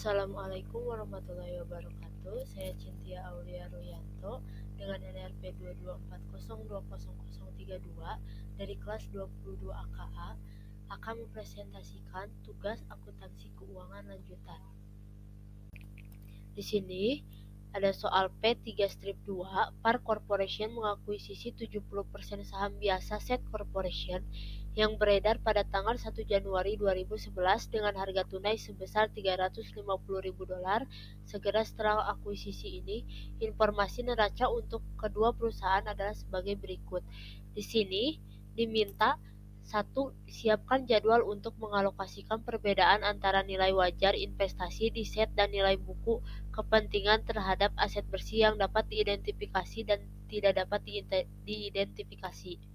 Assalamualaikum warahmatullahi wabarakatuh. Saya Cynthia Aulia Ruyanto dengan NRP 224020032 dari kelas 22 AKA akan mempresentasikan tugas akuntansi keuangan lanjutan. Di sini ada soal P3-2, Par Corporation mengakuisisi 70% saham biasa Set Corporation yang beredar pada tanggal 1 Januari 2011 dengan harga tunai sebesar $350.000. Segera setelah akuisisi ini, informasi neraca untuk kedua perusahaan adalah sebagai berikut. Di sini diminta 1. Siapkan jadwal untuk mengalokasikan perbedaan antara nilai wajar investasi di set dan nilai buku kepentingan terhadap aset bersih yang dapat diidentifikasi dan tidak dapat diidentifikasi.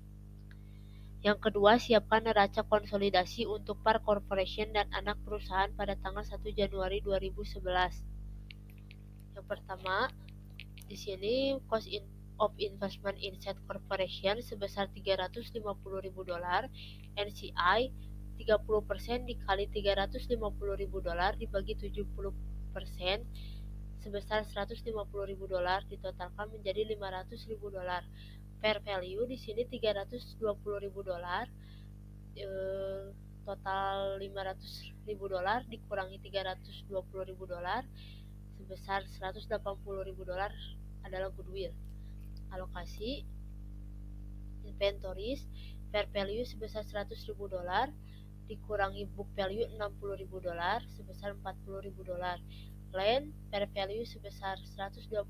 Yang kedua, siapkan neraca konsolidasi untuk Par Corporation dan anak perusahaan pada tanggal 1 Januari 2011. Yang pertama, di sini cost of investment in Set Corporation sebesar $350.000, NCI 30% dikali $350.000 dibagi 70% sebesar $150.000 ditotalkan menjadi $500.000. Fair value di sini $320.000, total $500.000 dikurangi $320.000 sebesar $180.000 adalah goodwill. Alokasi inventories fair value sebesar $100.000 dikurangi book value $60.000 sebesar $40.000. Land fair value sebesar $120.000,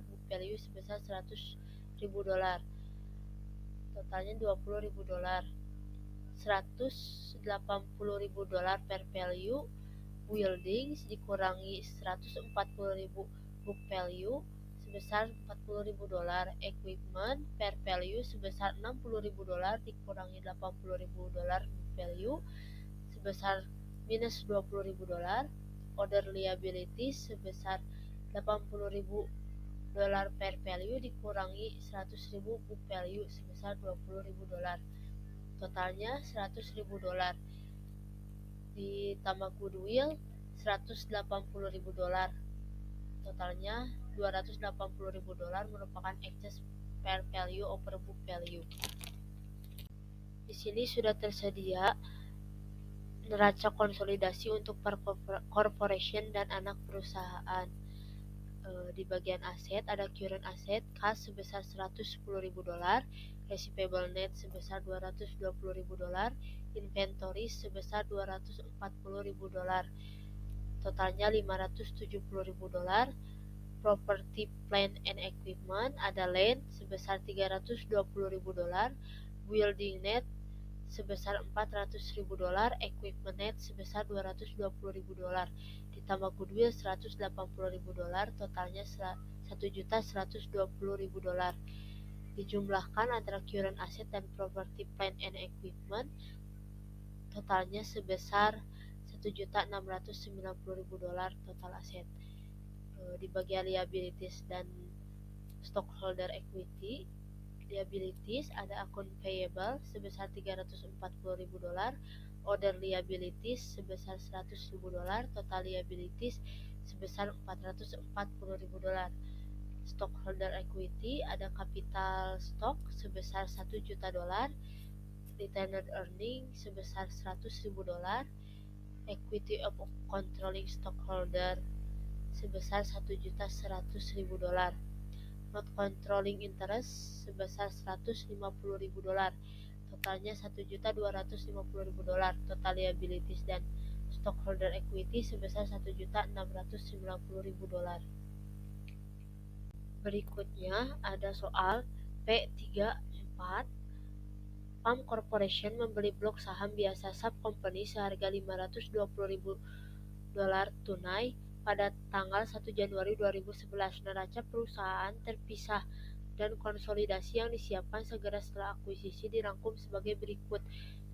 book value sebesar $100.000. Totalnya $20.000. $180.000 fair value buildings dikurangi $140.000 book value sebesar $40.000. Equipment fair value sebesar $60.000 dikurangi $80.000 book value sebesar minus $20.000. Other liabilities sebesar $80.000 fair value dikurangi $100.000 book value sebesar $20.000. Totalnya $100.000. Ditambah goodwill $180.000. Totalnya $280.000 merupakan excess fair value over book value. Di sini sudah tersedia neraca konsolidasi untuk Par Corporation dan anak perusahaan. Di bagian aset ada current asset cash sebesar $110.000, receivable net sebesar $220.000, inventory sebesar $240.000, totalnya $570.000. Property, plant and equipment ada land sebesar $320.000, building net sebesar $400.000, equipment net sebesar $220.000, ditambah goodwill $180.000, totalnya $1.120.000. Dijumlahkan antara current asset dan property, plant and equipment, totalnya sebesar $1.690.000 total aset. Di bagian liabilities dan stockholder equity, liabilities ada account payable sebesar $340.000, other liabilities sebesar $100.000, total liabilities sebesar $440.000. Stockholder equity ada capital stock sebesar $1 juta, retained earning sebesar $100.000, equity of controlling stockholder sebesar $1.100.000. Not controlling interest sebesar $150.000, totalnya $1.250.000. Total liabilities dan stockholder equity sebesar $1.690.000. Berikutnya ada soal P34. Pam Corporation membeli blok saham biasa sub company seharga $520.000 tunai pada tanggal 1 Januari 2011. Neraca perusahaan terpisah dan konsolidasi yang disiapkan segera setelah akuisisi dirangkum sebagai berikut.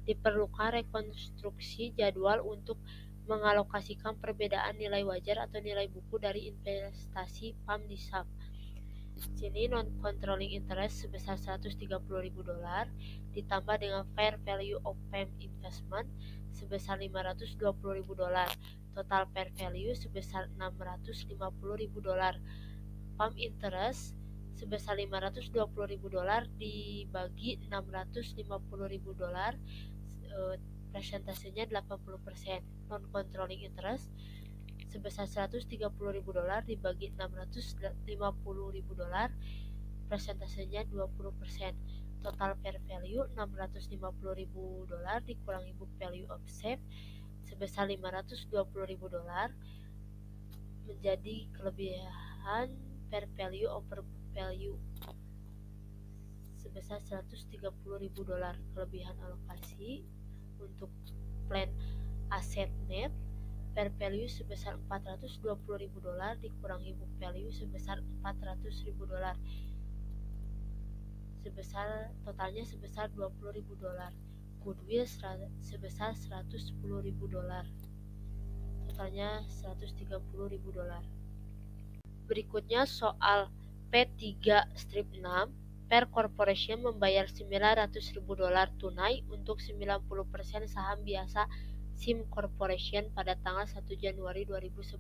Diperlukan rekonstruksi jadwal untuk mengalokasikan perbedaan nilai wajar atau nilai buku dari investasi PAM di sub. Sini non-controlling interest sebesar $130.000 ditambah dengan fair value of PAM investment sebesar $520.000. total fair value sebesar $650.000. Pump interest sebesar $520.000 dibagi $650.000, presentasenya 80%. Non-controlling interest sebesar $130.000 dibagi $650.000, presentasenya 20%. Total fair value $650.000 dikurangi book value of SAFE sebesar $520.000 menjadi kelebihan fair value over book value sebesar $130.000. Kelebihan alokasi untuk plan aset net fair value sebesar $420.000 dikurangi book value sebesar $400.000, totalnya sebesar $20.000. Goodwill sebesar $110.000, totalnya $130.000. Berikutnya soal P3-6. Per Corporation membayar $900.000 tunai untuk 90% saham biasa SIM Corporation pada tanggal 1 Januari 2011.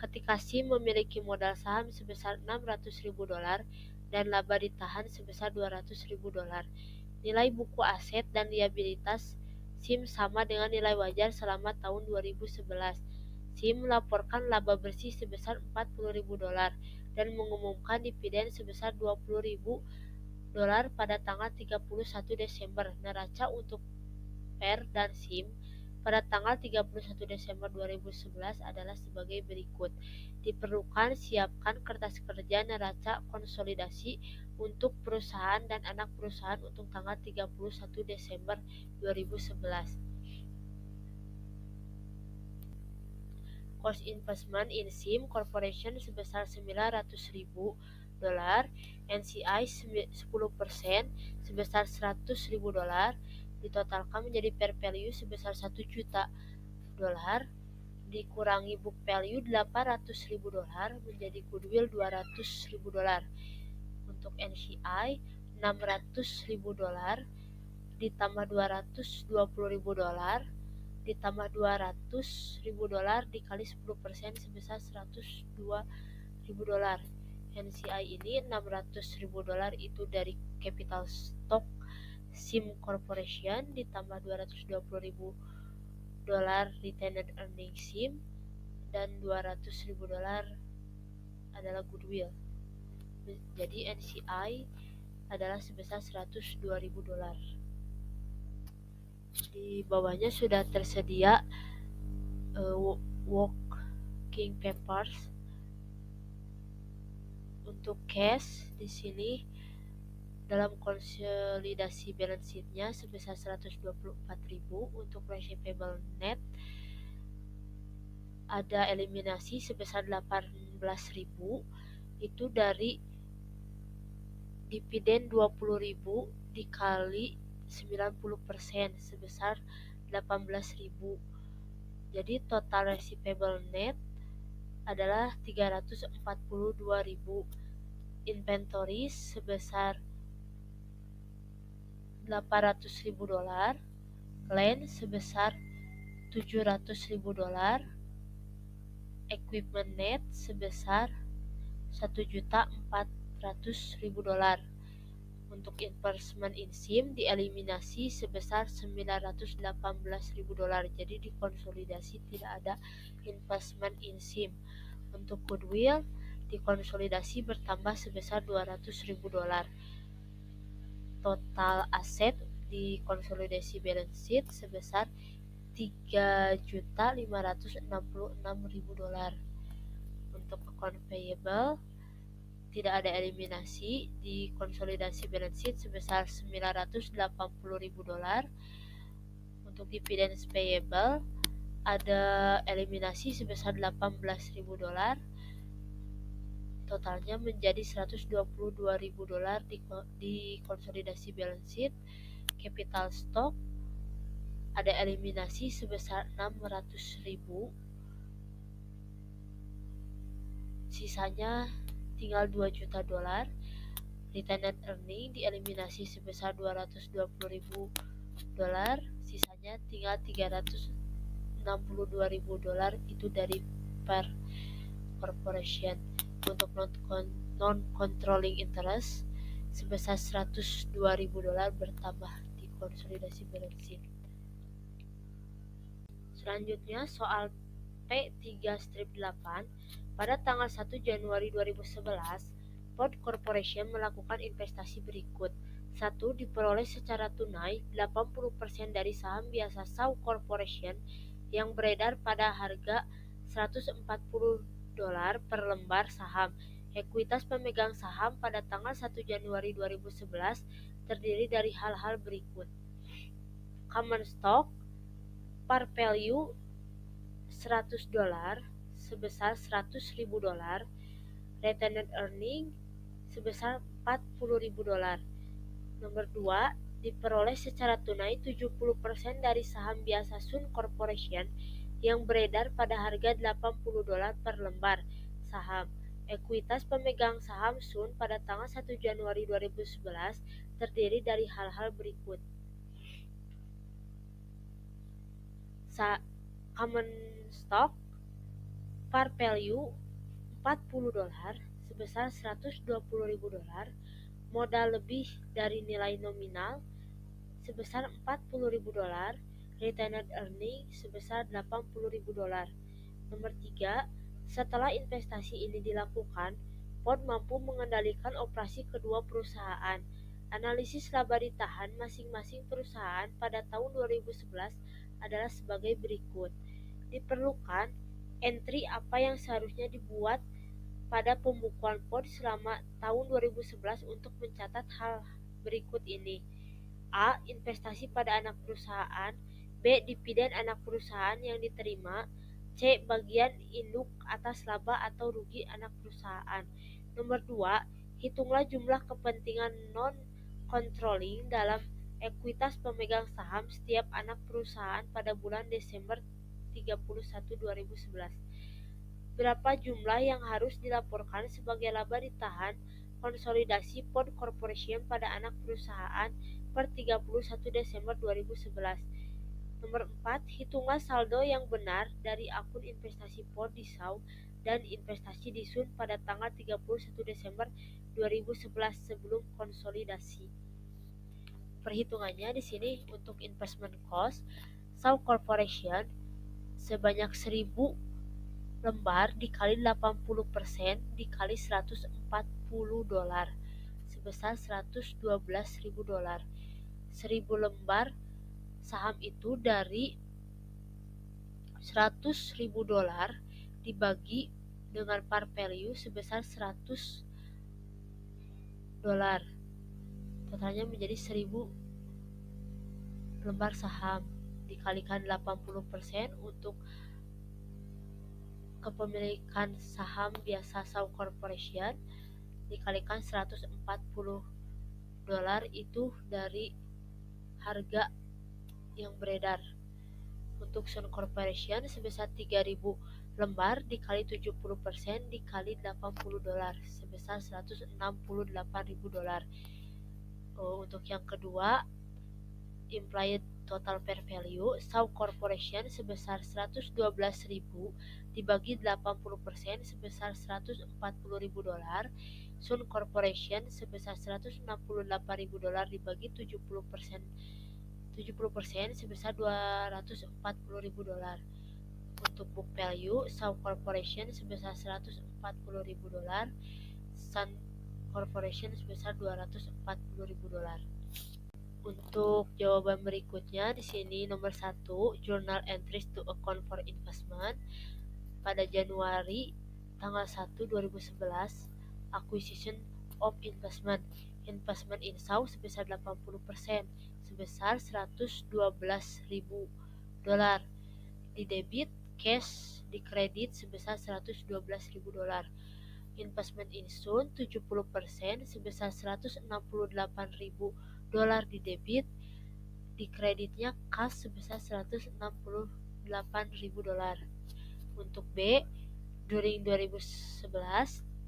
Ketika SIM memiliki modal saham sebesar $600.000 dan laba ditahan sebesar $200.000. Nilai buku aset dan liabilitas SIM sama dengan nilai wajar selama tahun 2011. SIM melaporkan laba bersih sebesar $40.000 dan mengumumkan dividen sebesar $20.000 pada tanggal 31 Desember. Neraca untuk PER dan SIM pada tanggal 31 Desember 2011 adalah sebagai berikut. Diperlukan siapkan kertas kerja neraca konsolidasi untuk perusahaan dan anak perusahaan untuk tanggal 31 Desember 2011. Cost investment in SIM Corporation sebesar $900.000, NCI 10% sebesar $100.000, ditotalkan menjadi fair value sebesar $1 juta, dikurangi book value $800.000 menjadi goodwill $200.000. Untuk NCI $600.000 ditambah $220.000 ditambah $200.000 dikali 10% sebesar $102.000. NCI ini $600.000 itu dari capital stock SIM Corporation ditambah $220.000 retained earning SIM dan $200.000 adalah goodwill. Jadi NCI adalah sebesar $102.000. Di bawahnya sudah tersedia working papers untuk cash. Di sini dalam konsolidasi balance sheet-nya sebesar $124.000. Untuk receivable net ada eliminasi sebesar $18.000, itu dari dividen $20.000 dikali 90% sebesar $18.000. Jadi total receivable net adalah $342.000. Inventory sebesar $800.000, land sebesar $700.000, equipment net sebesar $1.400.000. Untuk investment in SIM dieliminasi sebesar $918.000. Jadi dikonsolidasi tidak ada investment in SIM. Untuk goodwill dikonsolidasi bertambah sebesar $200.000. Total aset di konsolidasi balance sheet sebesar $3.566.000. Untuk account payable tidak ada eliminasi di konsolidasi balance sheet sebesar $980.000. Untuk dividends payable ada eliminasi sebesar $18.000. Totalnya menjadi $122.000 di konsolidasi balance sheet. Capital stock ada eliminasi sebesar $600.000. Sisanya tinggal $2 juta. Retained earning dieliminasi sebesar $220.000. Sisanya tinggal $360.000. $162.000 itu dari per corporation. Untuk non-controlling interest sebesar $102.000 bertambah di konsolidasi balance sheet. Selanjutnya soal P3-8, pada tanggal 1 Januari 2011, Pod Corporation melakukan investasi berikut. 1. Diperoleh secara tunai 80% dari saham biasa Shaw Corporation yang beredar pada harga $140 per lembar saham. Ekuitas pemegang saham pada tanggal 1 Januari 2011 terdiri dari hal-hal berikut. Common stock par value $100 sebesar $100.000, retained earning sebesar $40.000. Nomor 2, diperoleh secara tunai 70% dari saham biasa Sun Corporation yang beredar pada harga $80 per lembar saham. Ekuitas pemegang saham Sun pada tanggal 1 Januari 2011 terdiri dari hal-hal berikut. Common stock par value $40 sebesar $120.000, modal lebih dari nilai nominal sebesar $40.000, retained earning sebesar $80.000. Nomor 3, setelah investasi ini dilakukan, Pod mampu mengendalikan operasi kedua perusahaan. Analisis laba ditahan masing-masing perusahaan pada tahun 2011 adalah sebagai berikut. Diperlukan entry apa yang seharusnya dibuat pada pembukuan Pod selama tahun 2011 untuk mencatat hal berikut ini. A. Investasi pada anak perusahaan. B. Dividen anak perusahaan yang diterima. C. Bagian induk atas laba atau rugi anak perusahaan. Nomor 2. Hitunglah jumlah kepentingan non-controlling dalam ekuitas pemegang saham setiap anak perusahaan pada bulan Desember 31, 2011. Berapa jumlah yang harus dilaporkan sebagai laba ditahan konsolidasi Pod Corporation pada anak perusahaan per 31 Desember 2011. Nomor 4, hitunglah saldo yang benar dari akun investasi Pod di Shaw dan investasi di Sun pada tanggal 31 Desember 2011 sebelum konsolidasi. Perhitungannya di sini untuk investment cost Shaw Corporation sebanyak 1.000 lembar dikali 80% dikali $140 sebesar $112.000. 1.000 lembar saham itu dari $100.000 dibagi dengan par value sebesar $100. Totalnya menjadi 1.000 lembar saham dikalikan 80% untuk kepemilikan saham biasa Shaw Corporation dikalikan $140 itu dari harga yang beredar. Untuk Sun Corporation sebesar 3.000 lembar dikali 70% dikali $80 sebesar $168.000. Untuk yang kedua, implied total fair value Shaw Corporation sebesar 112.000 dibagi 80% sebesar $140.000. Sun Corporation sebesar $168.000 dibagi 70% sebesar $240.000. Untuk book value Shaw Corporation sebesar $140.000, Sun Corporation sebesar $240.000. Untuk jawaban berikutnya di sini nomor 1, journal entries to account for investment. Pada Januari tanggal 1 2011, acquisition of investment in Shaw sebesar 80% sebesar $112.000. Di debit cash di kredit sebesar $112.000. Investment in Sun 70% sebesar $168.000 di debit, di kreditnya cash sebesar $168.000. Untuk B, during 2011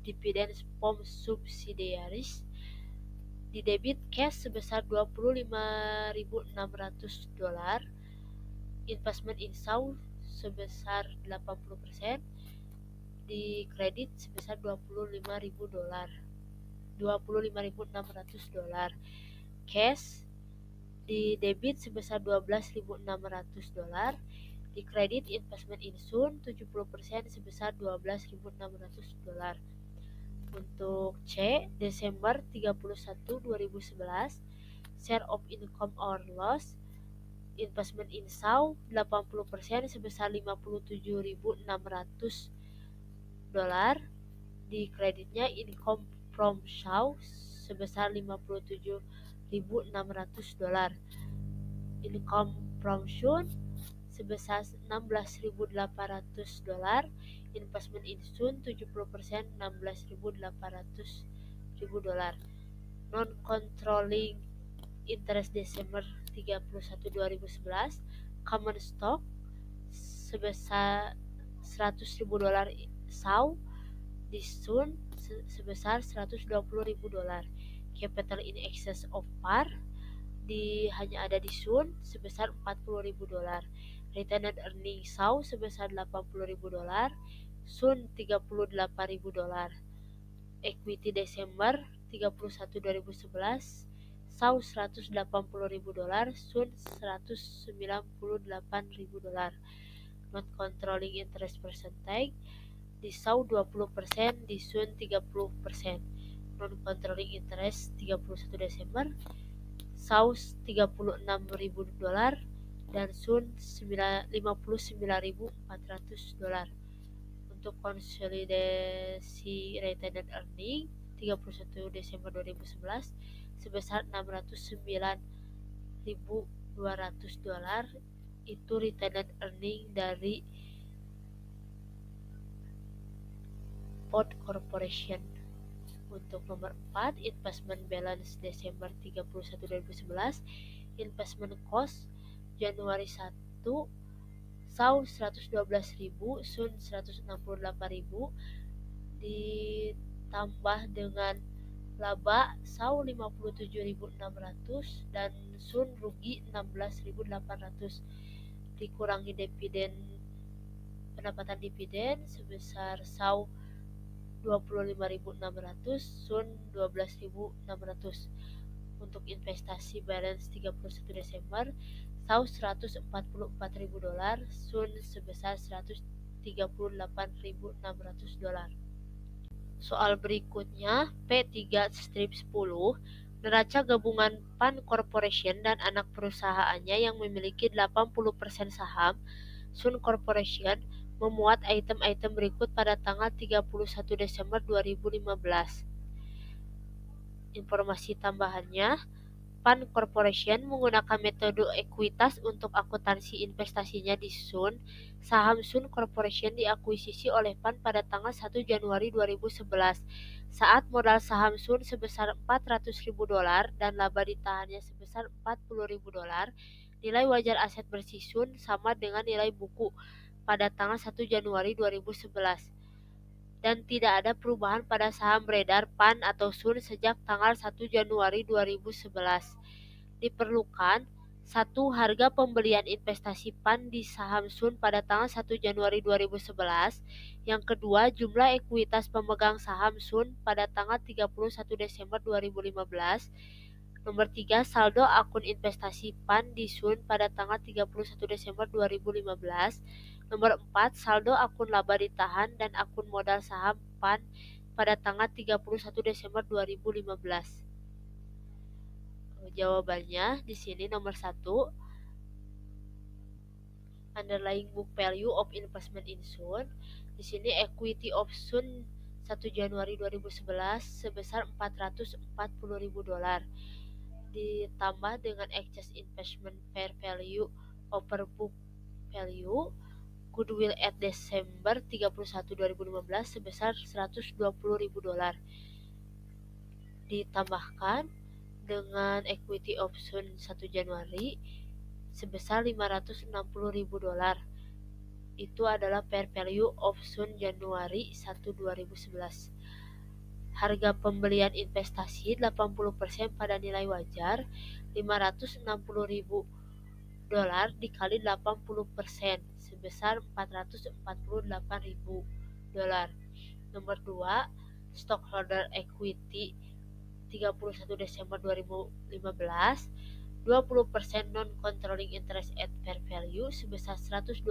dividends from subsidiaries di debit cash sebesar $25.600. Investment in Shaw sebesar 80%, di kredit sebesar $25.000, $25.600. Cash di debit sebesar $12.600, di kredit investment insun 70% sebesar $12.600. Untuk C, Desember 31, 2011, share of income or loss investment in SAW 80% sebesar $57.600, di kreditnya income from SAW sebesar $57.600, income from Sun sebesar $16.800, investment in Sun 70% $16.800, non-controlling interest Desember 31, 2011, common stock sebesar $100.000 SAW, di Sun sebesar $120.000, capital in excess of par hanya ada di Sun sebesar $40.000, retained earning SAW sebesar $80.000, Sun $38.000, equity Desember 31, 2011, SAW $180.000, Sun $198.000, not controlling interest percentage di SAW 20%, di Sun 30%, non controlling interest 31 Desember, SAW $36.000 dan Sun $59.400. Untuk konsolidasi retained earning 31 Desember 2011 sebesar $609.200, itu retained earning dari Port Corporation. Untuk nomor 4, investment balance Desember 31, 2011, investment cost Januari 1, SAW $112.000, Sun $168.000, ditambah dengan laba SAW $57.600 dan Sun rugi $16.800, dikurangi pendapatan dividen sebesar SAW $25.600, Sun $12.600. Untuk investasi balance 31 Desember, SAW $144.000, Sun sebesar $138.600. Soal berikutnya, P3 strip 10, neraca gabungan PAN Corporation dan anak perusahaannya yang memiliki 80% saham Sun Corporation memuat item-item berikut pada tanggal 31 Desember 2015. Informasi tambahannya, PAN Corporation menggunakan metode ekuitas untuk akuntansi investasinya di Sun. Saham Sun Corporation diakuisisi oleh PAN pada tanggal 1 Januari 2011 saat modal saham Sun sebesar $400.000 dan laba ditahannya sebesar $40.000. Nilai wajar aset bersih Sun sama dengan nilai buku pada tanggal 1 Januari 2011. Dan tidak ada perubahan pada saham beredar PAN atau Sun sejak tanggal 1 Januari 2011. Diperlukan 1. Harga pembelian investasi PAN di saham Sun pada tanggal 1 Januari 2011. Yang kedua, jumlah ekuitas pemegang saham Sun pada tanggal 31 Desember 2015. Nomor 3, saldo akun investasi PAN di Sun pada tanggal 31 Desember 2015. Nomor 4, saldo akun laba ditahan dan akun modal saham PAN pada tanggal 31 Desember 2015. Jawabannya di sini nomor 1, underlying book value of investment in Sun. Di sini equity of Sun 1 Januari 2011 sebesar $440.000. Ditambah dengan excess investment fair value over book value goodwill at Desember 31, 2015 sebesar $120.000. Ditambahkan dengan equity option 1 Januari sebesar $560.000. Itu adalah fair value option Januari 1, 2011. Harga pembelian investasi 80% pada nilai wajar $560.000 dikali 80% sebesar 448.000 dolar. Nomor 2, stockholder equity 31 Desember 2015, 20% non-controlling interest at fair value sebesar 124.000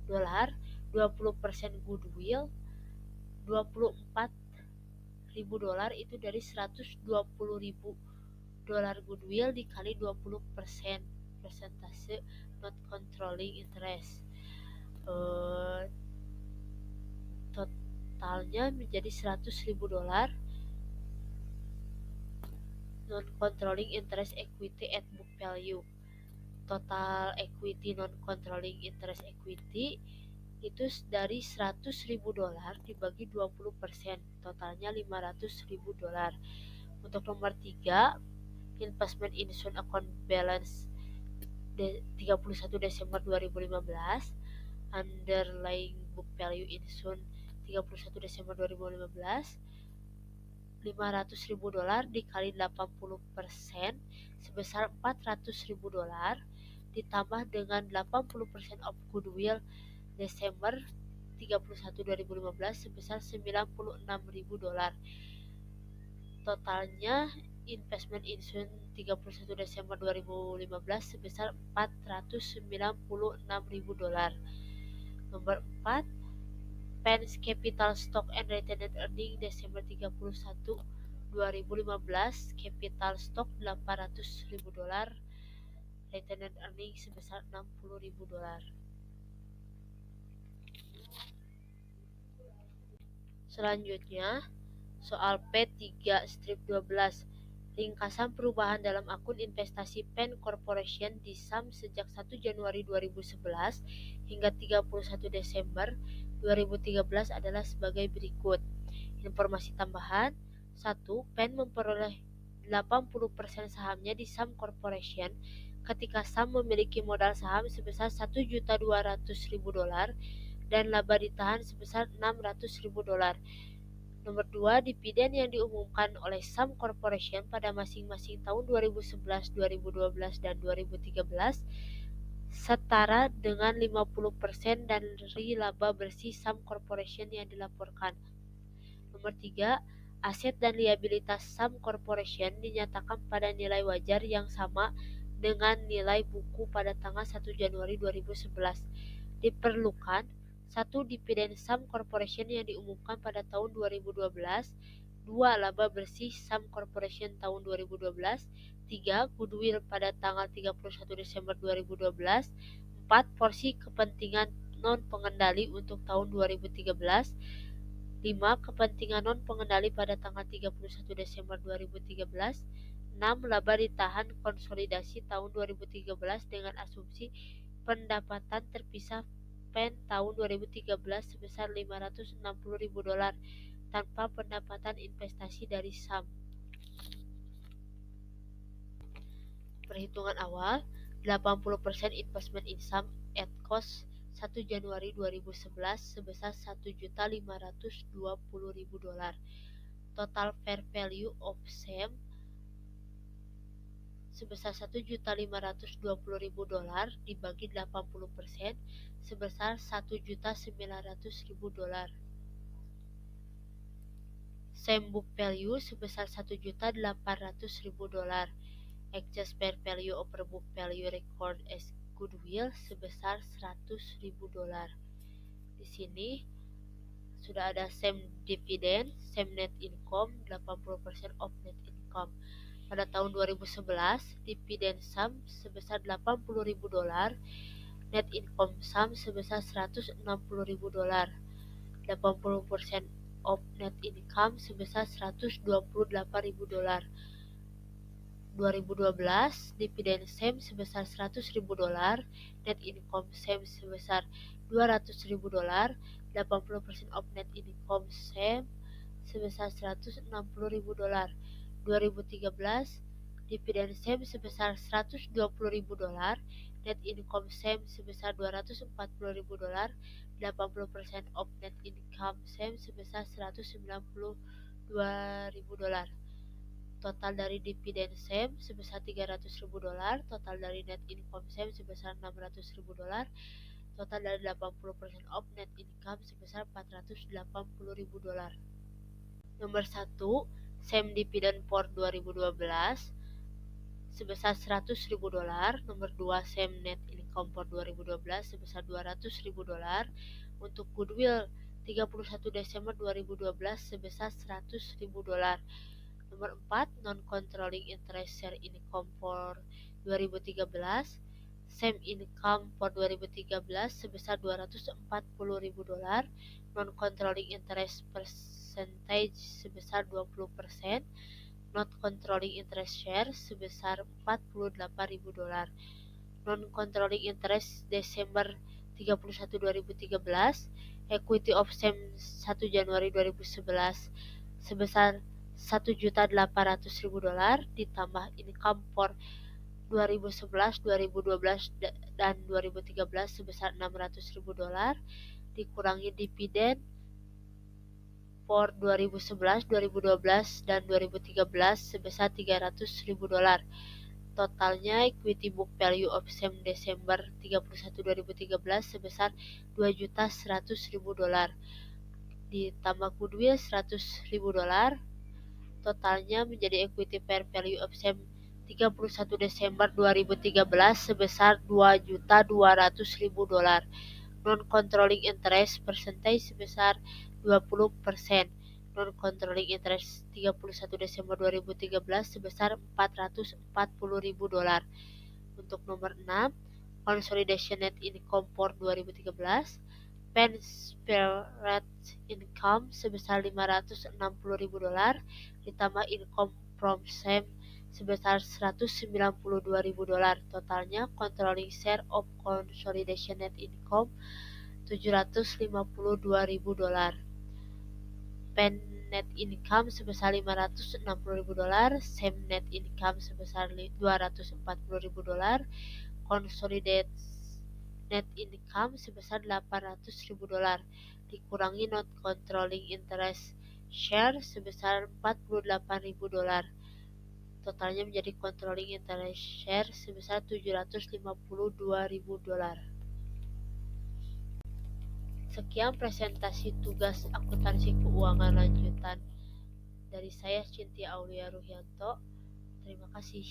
dolar, 20% goodwill 24.000 dolar, itu dari 120.000 dolar goodwill dikali 20% persentase non-controlling interest. Totalnya menjadi 100.000 dolar. Non-controlling interest equity at book value. Total equity non-controlling interest equity itu dari 100.000 dolar dibagi 20%, totalnya 500.000 dolar. Untuk nomor 3, investment in soon account balance 31 Desember 2015, underlying book value in soon 31 Desember 2015, 500.000 dolar dikali 80% sebesar 400.000 dolar, ditambah dengan 80% of goodwill Desember 31 2015 sebesar 96.000 dolar. Totalnya investment in Sun 31 Desember 2015 sebesar 496.000 dolar. Nomor 4, Pence Capital Stock and Retained Earning Desember 31 2015, capital stock 800.000 dolar, retained earning sebesar 60.000 dolar. Selanjutnya, soal P3-12, ringkasan perubahan dalam akun investasi Penn Corporation di SAM sejak 1 Januari 2011 hingga 31 Desember 2013 adalah sebagai berikut. Informasi tambahan: 1. Penn memperoleh 80% sahamnya di SAM Corporation ketika SAM memiliki modal saham sebesar 1.200.000 dolar dan laba ditahan sebesar 600.000 dolar. Nomor 2, dividen yang diumumkan oleh SAM Corporation pada masing-masing tahun 2011, 2012, dan 2013 setara dengan 50% dari laba bersih SAM Corporation yang dilaporkan. Nomor 3, aset dan liabilitas SAM Corporation dinyatakan pada nilai wajar yang sama dengan nilai buku pada tanggal 1 Januari 2011. Diperlukan: 1. Dividen SAM Corporation yang diumumkan pada tahun 2012. 2. Laba bersih SAM Corporation tahun 2012. 3. Goodwill pada tanggal 31 Desember 2012. 4. Porsi kepentingan non-pengendali untuk tahun 2013. 5. Kepentingan non-pengendali pada tanggal 31 Desember 2013. 6. Laba ditahan konsolidasi tahun 2013 dengan asumsi pendapatan terpisah Penn tahun 2013 sebesar 560.000 dolar tanpa pendapatan investasi dari SAM. Perhitungan awal: 80% investment in SAM at cost 1 Januari 2011 sebesar 1.520.000 dolar. Total fair value of SAM sebesar 1.520.000 dolar dibagi 80% sebesar 1.900.000 dolar. SAM book value sebesar 1.800.000 dolar. Excess fair value over book value record as goodwill sebesar 100.000 dolar. Di sini sudah ada SAM dividend, SAM net income 80% of net income. Pada tahun 2011, dividen SAM sebesar 80.000 dolar, net income SAM sebesar 160.000 dolar. 80% of net income sebesar 128.000 dolar. 2012, dividen SAM sebesar 100.000 dolar, net income SAM sebesar 200.000 dolar. 80% of net income SAM sebesar 160.000 dolar. 2013, dividen SAM sebesar 120.000 dolar, net income SAM sebesar 240.000 dolar. 80% of net income SAM sebesar 192.000 dolar. Total dari dividen SAM sebesar 300.000 dolar, total dari net income SAM sebesar 600.000 dolar, total dari 80% of net income sebesar $480.000. Nomor 1, same dividend for 2012 sebesar $100.000. Nomor 2, same net income for 2012 sebesar $200.000. Untuk goodwill 31 Desember 2012 sebesar $100.000. Nomor 4, non-controlling interest share income for 2013 same income for 2013 sebesar $240.000. Non-controlling interest percentage sebesar 20%. Not controlling interest share sebesar $48.000. Non-controlling interest Desember 31 2013, equity of same 1 Januari 2011 sebesar $1.800.000 ditambah income for 2011, 2012 dan 2013 sebesar $600.000 dikurangi dividen for 2011, 2012 dan 2013 sebesar $300.000. Totalnya equity book value of same Desember 31 2013 sebesar $2.100.000 ditambah goodwill $100.000. Totalnya menjadi equity fair value of same 31 Desember 2013 sebesar $2.200.000. Non-controlling interest percentage sebesar 20%. Non-controlling interest 31 Desember 2013 sebesar $440.000. Untuk nomor 6, consolidation net income for 2013, parent income sebesar $560.000 ditambah income from same sebesar $192.000. Totalnya controlling share of consolidation net income $752.000. Pen net income sebesar $560.000, same net income sebesar $240.000, consolidated net income sebesar $800.000 dikurangi non controlling interest share sebesar $48.000. Totalnya menjadi controlling interest share sebesar $752.000. Sekian presentasi tugas akuntansi keuangan lanjutan dari saya Cynthia Aulia Ruhyanto. Terima kasih.